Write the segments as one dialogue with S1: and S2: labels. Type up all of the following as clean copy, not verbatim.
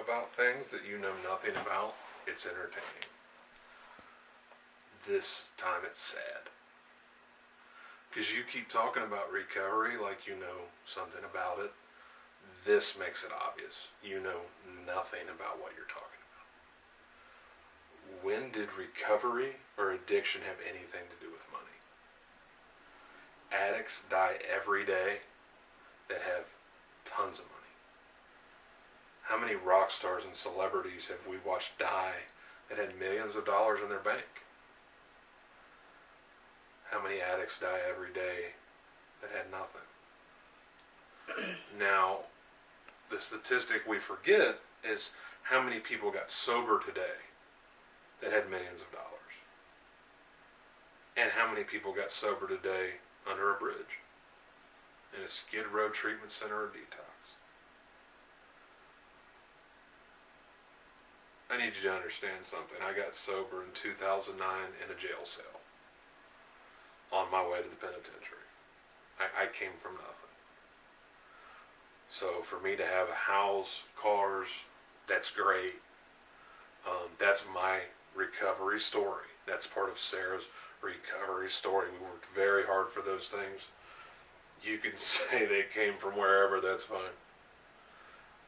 S1: about things that you know nothing about, it's entertaining. This time it's sad. Because you keep talking about recovery like you know something about it. This makes it obvious. You know nothing about what you're talking about. When did recovery or addiction have anything to do with money? Addicts die every day that have tons of money. How many rock stars and celebrities have we watched die that had millions of dollars in their bank? How many addicts die every day that had nothing? Now, the statistic we forget is how many people got sober today that had millions of dollars. And how many people got sober today under a bridge, in a Skid Row treatment center or detox. I need you to understand something. I got sober in 2009 in a jail cell on my way to the penitentiary. I came from nothing. So for me to have a house, cars, that's great. That's my recovery story. That's part of Sarah's recovery story. We worked very hard for those things. You can say they came from wherever, that's fine.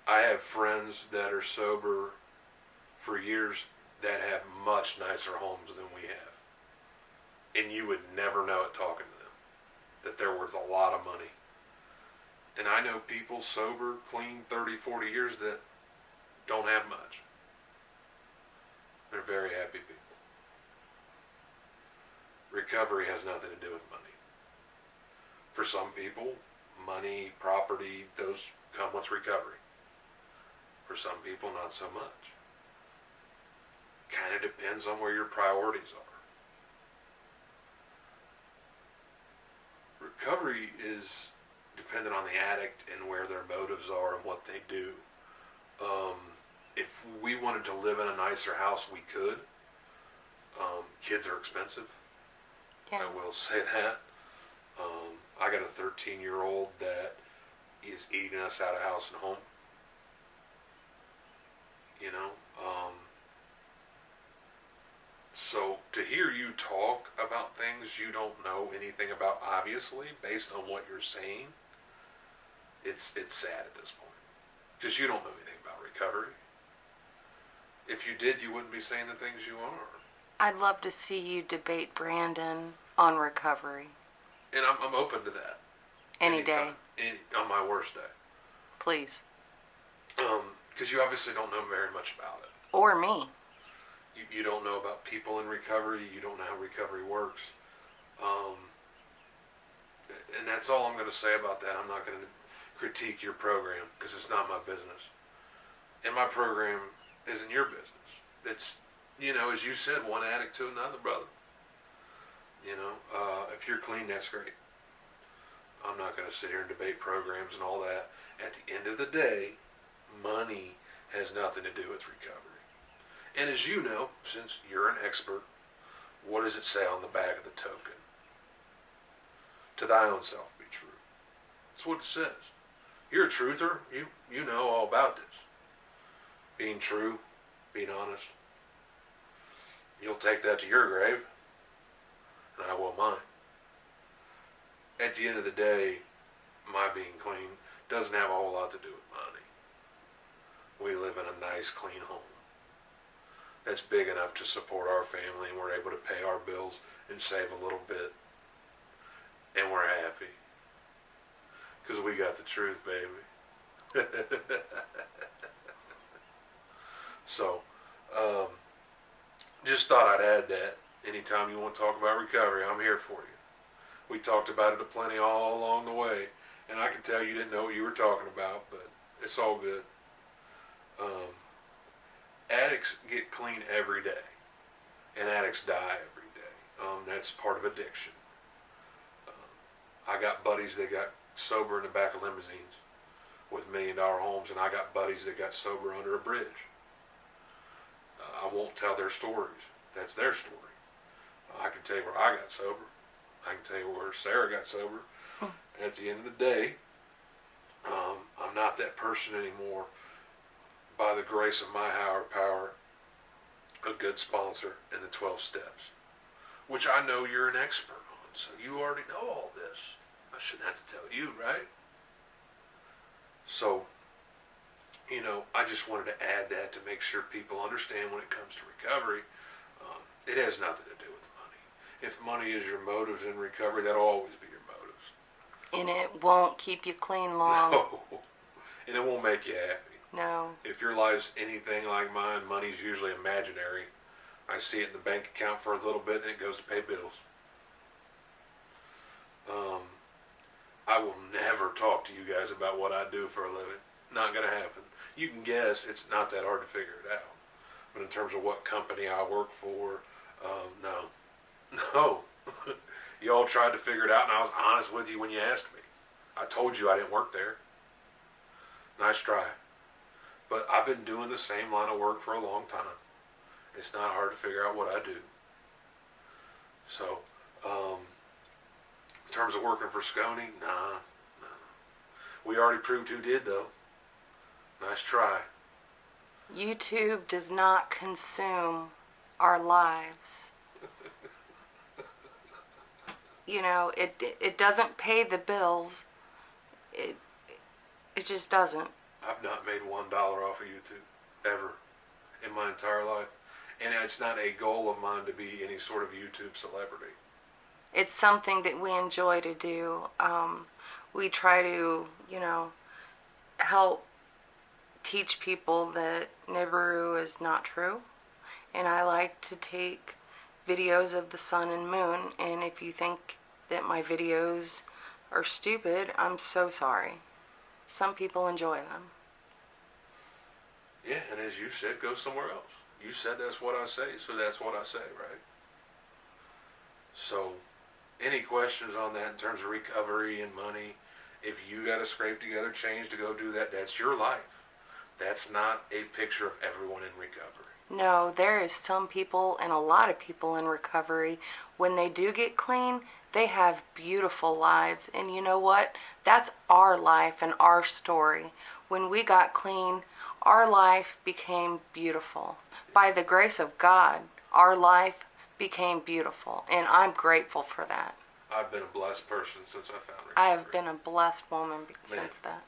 S1: I have friends that are sober for years that have much nicer homes than we have. And you would never know it talking to them, that they're worth a lot of money. And I know people sober, clean, 30, 40 years that don't have much. They're very happy people. Recovery has nothing to do with money. For some people, money, property, those come with recovery. For some people, not so much. Kind of depends on where your priorities are. Recovery is dependent on the addict and where their motives are and what they do. If we wanted to live in a nicer house, we could. Kids are expensive.
S2: Yeah.
S1: I will say that. I got a 13-year-old that is eating us out of house and home. You know? So to hear you talk about things you don't know anything about, obviously, based on what you're saying, it's sad at this point. Because you don't know anything about recovery. If you did, you wouldn't be saying the things you are.
S2: I'd love to see you debate Brandon on recovery.
S1: And I'm open to that.
S2: Any day.
S1: On my worst day.
S2: Please.
S1: Because you obviously don't know very much about it.
S2: Or me.
S1: You don't know about people in recovery. You don't know how recovery works. And that's all I'm going to say about that. I'm not going to critique your program because it's not my business. And my program isn't your business. It's, you know, as you said, one addict to another, brother. You know, if you're clean, that's great. I'm not going to sit here and debate programs and all that. At the end of the day, money has nothing to do with recovery. And as you know, since you're an expert, what does it say on the back of the token? To thy own self be true. That's what it says. You're a truther. You know all about this. Being true, being honest. You'll take that to your grave, and I will mine. At the end of the day, my being clean doesn't have a whole lot to do with money. We live in a nice, clean home that's big enough to support our family, and we're able to pay our bills and save a little bit, and we're happy because we got the truth, baby. So just thought I'd add that. Anytime you want to talk about recovery, I'm here for you. We talked about it aplenty all along the way, and I can tell you didn't know what you were talking about, but it's all good. Addicts get clean every day, and addicts die every day. That's part of addiction. I got buddies that got sober in the back of limousines with $1 million homes, and I got buddies that got sober under a bridge. I won't tell their stories. That's their story. I can tell you where I got sober. I can tell you where Sarah got sober. At the end of the day, I'm not that person anymore by the grace of my higher power, a good sponsor in the 12 steps, which I know you're an expert on, so you already know all this. I shouldn't have to tell you, right? So, you know, I just wanted to add that to make sure people understand when it comes to recovery, it has nothing to do with money. If money is your motives in recovery, that'll always be your motives.
S2: And it won't keep you clean long.
S1: No. And it won't make you happy.
S2: No.
S1: If your life's anything like mine, money's usually imaginary. I see it in the bank account for a little bit, and it goes to pay bills. I will never talk to you guys about what I do for a living. Not going to happen. You can guess it's not that hard to figure it out. But in terms of what company I work for, no. No. You all tried to figure it out, and I was honest with you when you asked me. I told you I didn't work there. Nice try. But I've been doing the same line of work for a long time. It's not hard to figure out what I do. So, in terms of working for Sconey, nah. We already proved who did, though. Nice try.
S2: YouTube does not consume our lives. You know, it doesn't pay the bills. It just doesn't.
S1: I've not made $1 off of YouTube, ever, in my entire life. And it's not a goal of mine to be any sort of YouTube celebrity.
S2: It's something that we enjoy to do. We try to, you know, help teach people that Nibiru is not true. And I like to take videos of the sun and moon. And if you think that my videos are stupid, I'm so sorry. Some people enjoy them.
S1: Yeah, and as you said, go somewhere else. You said that's what I say, so that's what I say, right? So, any questions on that in terms of recovery and money? If you got to scrape together change to go do that, that's your life. That's not a picture of everyone in recovery.
S2: No, there is some people and a lot of people in recovery, when they do get clean, they have beautiful lives. And you know what? That's our life and our story. When we got clean, our life became beautiful. By the grace of God, our life became beautiful. And I'm grateful for that.
S1: I've been a blessed person since I found recovery.
S2: I have been a blessed woman since that.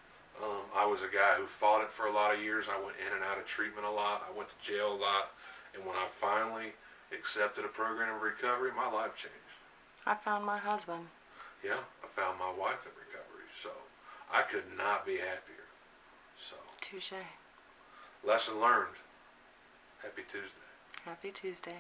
S1: I was a guy who fought it for a lot of years. I went in and out of treatment a lot. I went to jail a lot. And when I finally accepted a program of recovery, my life changed.
S2: I found my husband.
S1: Yeah, I found my wife in recovery. So I could not be happier. So,
S2: Touche.
S1: lesson learned. Happy Tuesday.
S2: Happy Tuesday.